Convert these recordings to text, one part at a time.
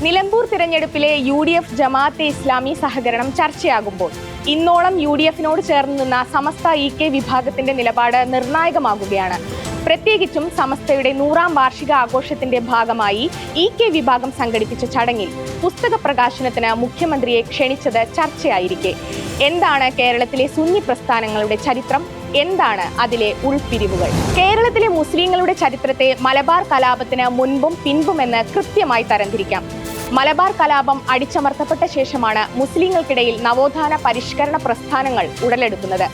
നിലമ്പൂർ തിരഞ്ഞെടുപ്പിലെ UDF ജമാഅത്തെ ഇസ്ലാമി സഹകരണം ചർച്ചയാകുമ്പോൾ ഇന്നോളം UDFനോട് ചേർന്ന് നിന്ന സമസ്ത EK വിഭാഗത്തിന്റെ നിലപാട് നിർണായകമാകുകയാണ്. പ്രത്യേകിച്ചും സമസ്തയുടെ 100ാം വാർഷിക ആഘോഷത്തിന്റെ ഭാഗമായി EK വിഭാഗം സംഘടിപ്പിച്ച ചടങ്ങിൽ പുസ്തക പ്രകാശനത്തിന് മുഖ്യമന്ത്രിയെ ക്ഷണിച്ചത് ചർച്ചയായിരിക്കെ എന്താണ് കേരളത്തിലെ സുന്നി പ്രസ്ഥാനങ്ങളുടെ ചരിത്രം? എന്താണ് അതിലെ ഉൾപിരിവുകൾ? കേരളത്തിലെ മുസ്ലിങ്ങളുടെ ചരിത്രത്തെ മലബാർ കലാപത്തിന് മുൻപും പിൻപുമെന്ന് കൃത്യമായി തരംതിരിക്കാം. മലബാർ കലാപം അടിച്ചമർത്തപ്പെട്ട ശേഷമാണ് മുസ്ലിങ്ങൾക്കിടയിൽ നവോത്ഥാന പരിഷ്കരണ പ്രസ്ഥാനങ്ങൾ ഉടലെടുക്കുന്നത്.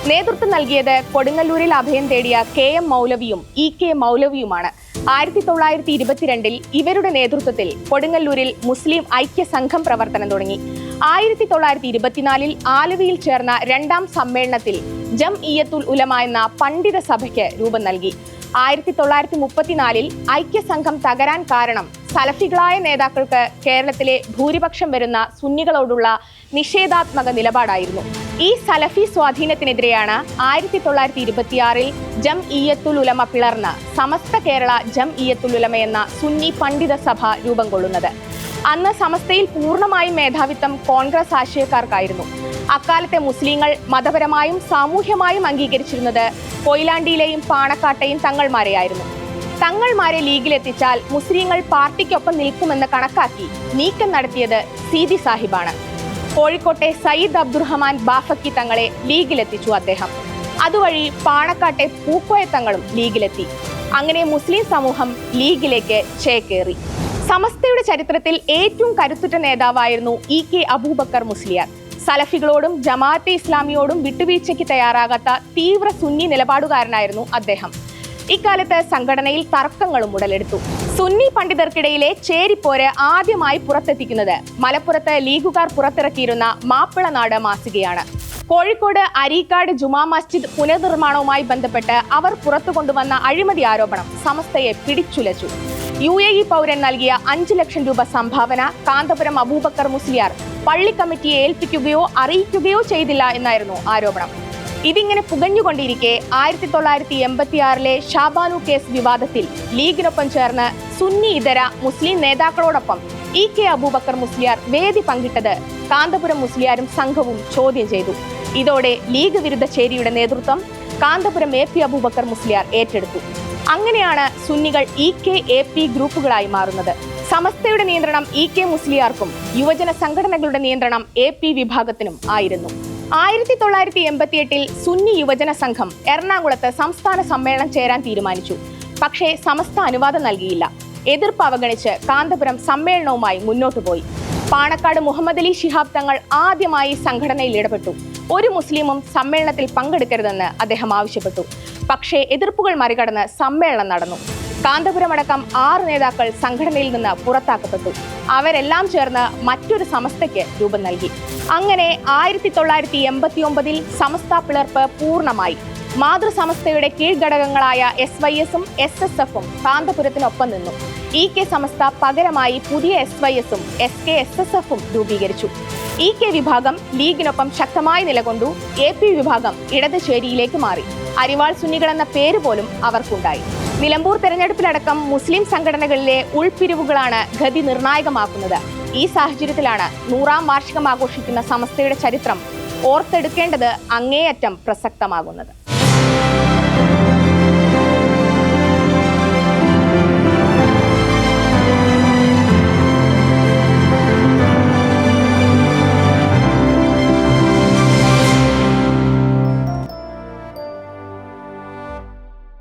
നേതൃത്വം നൽകിയത് കൊടുങ്ങല്ലൂരിൽ അഭയം തേടിയ KM മൗലവിയും EK മൗലവിയുമാണ്. 1922 ഇവരുടെ നേതൃത്വത്തിൽ കൊടുങ്ങല്ലൂരിൽ മുസ്ലിം ഐക്യ സംഘം പ്രവർത്തനം തുടങ്ങി. 1924 ആലുവയിൽ ചേർന്ന 2ാം സമ്മേളനത്തിൽ ജംഇയ്യത്തുൽ ഉലമ എന്ന പണ്ഡിത സഭയ്ക്ക് രൂപം നൽകി. 1934 ഐക്യസംഘം തകരാൻ കാരണം സലഫികളായ നേതാക്കൾക്ക് കേരളത്തിലെ ഭൂരിപക്ഷം വരുന്ന സുന്നികളോടുള്ള നിഷേധാത്മക നിലപാടായിരുന്നു. ഈ സലഫി സ്വാധീനത്തിനെതിരെയാണ് 1926 ജംഇയ്യത്തുൽ ഉലമ പിളർന്ന് സമസ്ത കേരള ജംഇയ്യത്തുൽ ഉലമ എന്ന സുന്നി പണ്ഡിത സഭ രൂപം കൊള്ളുന്നത്. അന്ന് സമസ്തയിൽ പൂർണ്ണമായും മേധാവിത്വം കോൺഗ്രസ് ആശയക്കാർക്കായിരുന്നു. അക്കാലത്തെ മുസ്ലിങ്ങൾ മതപരമായും സാമൂഹ്യമായും അംഗീകരിച്ചിരുന്നത് കൊയിലാണ്ടിയിലെയും പാണക്കാട്ടെയും തങ്ങൾമാരെയായിരുന്നു. തങ്ങൾമാരെ ലീഗിലെത്തിച്ചാൽ മുസ്ലിങ്ങൾ പാർട്ടിക്കൊപ്പം നിൽക്കുമെന്ന് കണക്കാക്കി നീക്കം നടത്തിയത് സീതി സാഹിബാണ്. കോഴിക്കോട്ടെ സയ്യിദ് അബ്ദുറഹ്മാൻ ബാഫക്കി തങ്ങളെ ലീഗിലെത്തിച്ചു അദ്ദേഹം. അതുവഴി പാണക്കാട്ടെ പൂക്കോയ തങ്ങളും ലീഗിലെത്തി. അങ്ങനെ മുസ്ലിം സമൂഹം ലീഗിലേക്ക് ചേക്കേറി. സമസ്തയുടെ ചരിത്രത്തിൽ ഏറ്റവും കരുത്തുറ്റ നേതാവായിരുന്നു EK അബൂബക്കർ മുസ്ലിയാർ. സലഫികളോടും ജമാഅത്തെ ഇസ്ലാമിയോടും വിട്ടുവീഴ്ചയ്ക്ക് തയ്യാറാകാത്ത തീവ്ര സുന്നി നിലപാടുകാരനായിരുന്നു അദ്ദേഹം. ഇക്കാലത്ത് സംഘടനയിൽ തർക്കങ്ങളും ഉടലെടുത്തു. സുന്നി പണ്ഡിതർക്കിടയിലെ ചേരിപ്പോര് ആദ്യമായി പുറത്തെത്തിക്കുന്നത് മലപ്പുറത്ത് ലീഗുകാർ പുറത്തിറക്കിയിരുന്ന മാപ്പിളനാട് മാസികയാണ്. കോഴിക്കോട് അരീക്കാട് ജുമാ മസ്ജിദ് പുനർനിർമ്മാണവുമായി ബന്ധപ്പെട്ട് അവർ പുറത്തു കൊണ്ടുവന്ന അഴിമതി ആരോപണം സമസ്തയെ പിടിച്ചുലച്ചു. UAE പൗരൻ നൽകിയ 5 ലക്ഷം രൂപ സംഭാവന കാന്തപുരം അബൂബക്കർ മുസ്ലിയാർ പള്ളി കമ്മിറ്റിയെ ഏൽപ്പിക്കുകയോ അറിയിക്കുകയോ ചെയ്തില്ല എന്നായിരുന്നു ആരോപണം. ഇതിങ്ങനെ പുകഞ്ഞുകൊണ്ടിരിക്കെ 1986 ഷാബാനു കേസ് വിവാദത്തിൽ ലീഗിനൊപ്പം ചേർന്ന് സുന്നി ഇതര മുസ്ലിം നേതാക്കളോടൊപ്പം EK അബൂബക്കർ മുസ്ലിയാർ വേദി പങ്കിട്ടത് കാന്തപുരം മുസ്ലിയാരും സംഘവും ചോദ്യം ചെയ്തു. ഇതോടെ ലീഗ് വിരുദ്ധ ചേരിയുടെ നേതൃത്വം കാന്തപുരം AP അബൂബക്കർ മുസ്ലിയാർ ഏറ്റെടുത്തു. അങ്ങനെയാണ് സുന്നികൾ EK AP ഗ്രൂപ്പുകളായി മാറുന്നത്. സമസ്തയുടെ നിയന്ത്രണം EK മുസ്ലിയാർക്കും യുവജന സംഘടനകളുടെ നിയന്ത്രണം AP വിഭാഗത്തിനും ആയിരുന്നു. 1988 സുന്നി യുവജന സംഘം എറണാകുളത്ത് സംസ്ഥാന സമ്മേളനം ചേരാൻ തീരുമാനിച്ചു. പക്ഷേ സമസ്ത അനുവാദം നൽകിയില്ല. എതിർപ്പ് അവഗണിച്ച് കാന്തപുരം സമ്മേളനവുമായി മുന്നോട്ടു പോയി. പാണക്കാട് മുഹമ്മദ് അലി ശിഹാബ് തങ്ങൾ ആദ്യമായി സംഘടനയിൽ ഇടപെട്ടു. ഒരു മുസ്ലിമും സമ്മേളനത്തിൽ പങ്കെടുക്കരുതെന്ന് അദ്ദേഹം ആവശ്യപ്പെട്ടു. പക്ഷേ എതിർപ്പുകൾ മറികടന്ന് സമ്മേളനം നടന്നു. കാന്തപുരം അടക്കം 6 നേതാക്കൾ സംഘടനയിൽ നിന്ന് പുറത്താക്കപ്പെട്ടു. അവരെല്ലാം ചേർന്ന് മറ്റൊരു സമസ്തയ്ക്ക് രൂപം നൽകി. അങ്ങനെ 1989 സമസ്ത പിളർപ്പ് പൂർണ്ണമായി. മാതൃസമസ്തയുടെ കീഴ്ഘടകങ്ങളായ SYS-ഉം SSF-ഉം കാന്തപുരത്തിനൊപ്പം നിന്നു. EK സമസ്ത പകരമായി പുതിയ SYS-ഉം SKSSF-ഉം രൂപീകരിച്ചു. EK വിഭാഗം ലീഗിനൊപ്പം ശക്തമായി നിലകൊണ്ടു. AP വിഭാഗം ഇടത് ചേരിയിലേക്ക് മാറി. അരിവാൾ സുന്നികൾ എന്ന പേര് പോലും അവർക്കുണ്ടായി. നിലമ്പൂർ തെരഞ്ഞെടുപ്പിലടക്കം മുസ്ലിം സംഘടനകളിലെ ഉൾപിരിവുകളാണ് ഗതി നിർണായകമാക്കുന്നത്. ഈ സാഹചര്യത്തിലാണ് 100ാം വാർഷികം ആഘോഷിക്കുന്ന സമസ്തയുടെ ചരിത്രം ഓർത്തെടുക്കേണ്ടത് അങ്ങേയറ്റം പ്രസക്തമാകുന്നത്.